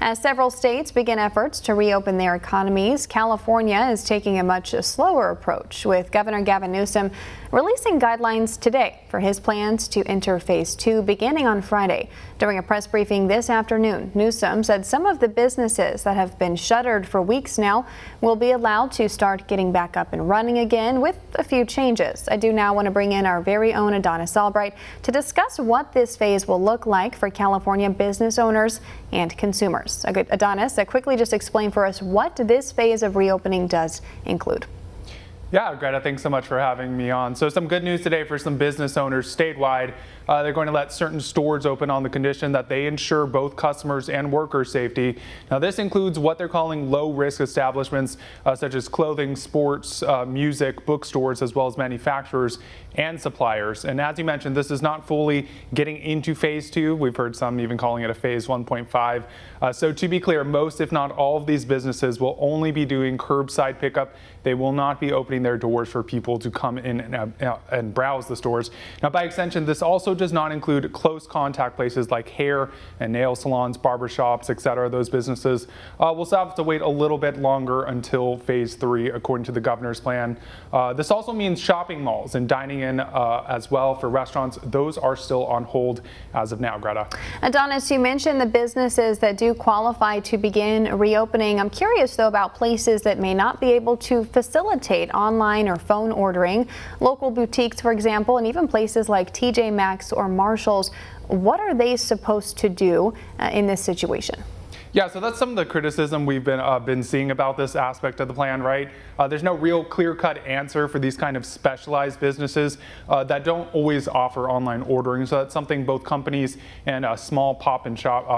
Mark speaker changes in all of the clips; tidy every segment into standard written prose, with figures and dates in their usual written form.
Speaker 1: As several states begin efforts to reopen their economies, California is taking a much slower approach, with Governor Gavin Newsom releasing guidelines today for his plans to enter phase 2 beginning on Friday. During a press briefing this afternoon, Newsom said some of the businesses that have been shuttered for weeks now will be allowed to start getting back up and running again with a few changes. I do now want to bring in our very own Adonis Albright to discuss what this phase will look like for California business owners and consumers. Adonis, quickly just explain for us what this phase of reopening does include.
Speaker 2: Yeah, Greta, thanks so much for having me on. So some good news today for some business owners statewide. They're going to let certain stores open on the condition that they ensure both customers and worker safety. Now, this includes what they're calling low-risk establishments, such as clothing, sports, music, bookstores, as well as manufacturers and suppliers. And as you mentioned, this is not fully getting into phase 2. We've heard some even calling it a phase 1.5. So to be clear, most, if not all of these businesses will only be doing curbside pickup. They will not be opening their doors for people to come in and browse the stores. Now, by extension, this also does not include close contact places like hair and nail salons, barbershops, etc. Those businesses will still have to wait a little bit longer until phase 3, according to the governor's plan. This also means shopping malls and dining in as well for restaurants. Those are still on hold as of now, Greta.
Speaker 1: Adonis, you mentioned the businesses that do qualify to begin reopening. I'm curious, though, about places that may not be able to facilitate online or phone ordering. Local boutiques, for example, and even places like TJ Maxx or Marshall's. What are they supposed to do in this situation?
Speaker 2: Yeah, so that's some of the criticism we've been seeing about this aspect of the plan, right? There's no real clear-cut answer for these kind of specialized businesses that don't always offer online ordering. So that's something both companies and small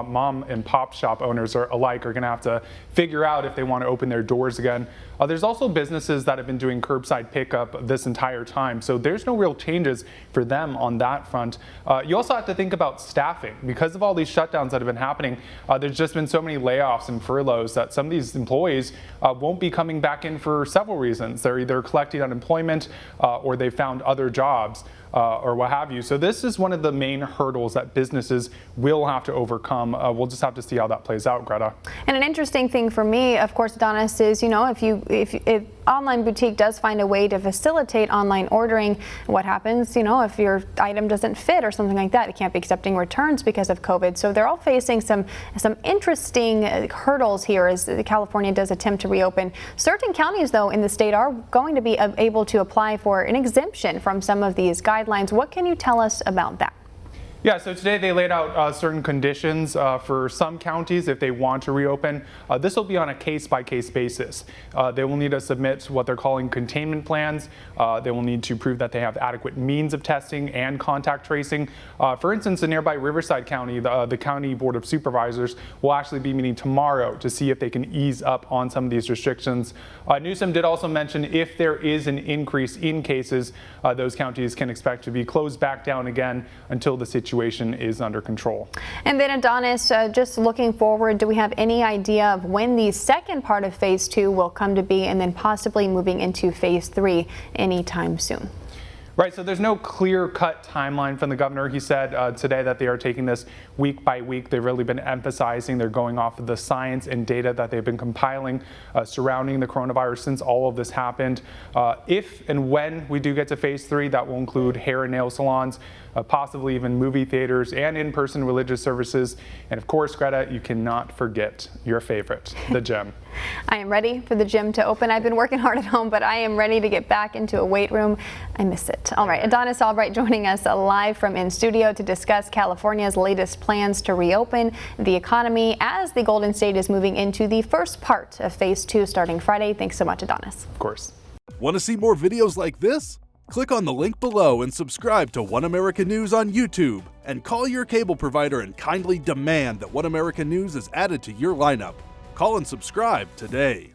Speaker 2: mom and pop shop owners alike are going to have to figure out if they want to open their doors again. There's also businesses that have been doing curbside pickup this entire time, so there's no real changes for them on that front. You also have to think about staffing. Because of all these shutdowns that have been happening, there's just been so many layoffs and furloughs that some of these employees won't be coming back in for several reasons. They're either collecting unemployment or they found other jobs. Or what have you. So this is one of the main hurdles that businesses will have to overcome. We'll just have to see how that plays out, Greta.
Speaker 1: And an interesting thing for me, of course, Adonis, is, if online boutique does find a way to facilitate online ordering, what happens, if your item doesn't fit or something like that? It can't be accepting returns because of COVID. So they're all facing some interesting hurdles here as California does attempt to reopen. Certain counties, though, in the state are going to be able to apply for an exemption from some of these guidelines. What can you tell us about that?
Speaker 2: Yeah, so today they laid out certain conditions for some counties if they want to reopen. This will be on a case-by-case basis. They will need to submit what they're calling containment plans. They will need to prove that they have adequate means of testing and contact tracing. For instance, in nearby Riverside County, the County Board of Supervisors will actually be meeting tomorrow to see if they can ease up on some of these restrictions. Newsom did also mention if there is an increase in cases, those counties can expect to be closed back down again until the situation is under control.
Speaker 1: And then, Adonis, just looking forward, do we have any idea of when the second part of phase 2 will come to be, and then possibly moving into phase 3 anytime soon?
Speaker 2: Right, so there's no clear-cut timeline from the governor. He said today that they are taking this week by week. They've really been emphasizing they're going off of the science and data that they've been compiling surrounding the coronavirus since all of this happened. If and when we do get to phase 3, that will include hair and nail salons, possibly even movie theaters and in-person religious services. And of course, Greta, you cannot forget your favorite, the gym.
Speaker 1: I am ready for the gym to open. I've been working hard at home, but I am ready to get back into a weight room. I miss it. All right, Adonis Albright joining us live from in studio to discuss California's latest plans to reopen the economy as the Golden State is moving into the first part of phase 2 starting Friday. Thanks so much, Adonis.
Speaker 2: Of course.
Speaker 3: Want to see more videos like this? Click on the link below and subscribe to One America News on YouTube, and call your cable provider and kindly demand that One America News is added to your lineup. Call and subscribe today.